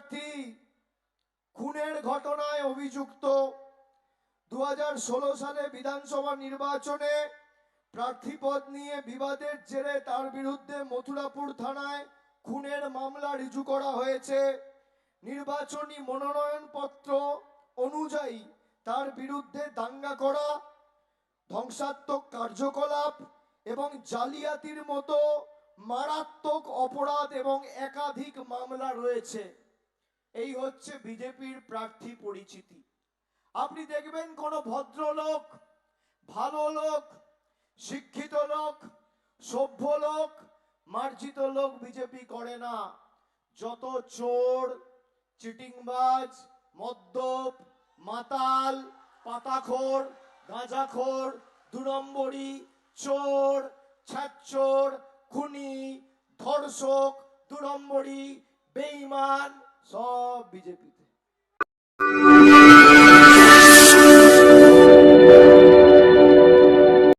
প্রার্থী খুনের ঘটনায় অভিযুক্ত 2016 সালে বিধানসভা নির্বাচনে প্রার্থীপদ নিয়ে বিবাদের জেরে তার বিরুদ্ধে মথুরাপুর থানায় খুনের মামলা রুজু করা হয়েছে। নির্বাচনী মনোনয়নপত্র অনুযায়ী তার বিরুদ্ধে দাঙ্গা করা, ধ্বংসাত্মক কার্যকলাপ এবং জালিয়াতির মতো মারাত্মক অপরাধ এবং একাধিক মামলা রয়েছে। এই হচ্ছে বিজেপির প্রার্থী পরিচিতি। আপনি দেখবেন কোন ভদ্রলোক, ভালো লোক, শিক্ষিত লোক, সভ্য লোক, মার্জিত লোক বিজেপি করে না। যত চোর, চিটিংবাজ, মদ্যপ, মাতাল, পাতাখোর, গাঁজাখোর, 2 নম্বরি, চোর, ছাচ্চোর, খুনি, ধর্ষক, 2 নম্বরি, বেঈমান, সব বিজেপিতে।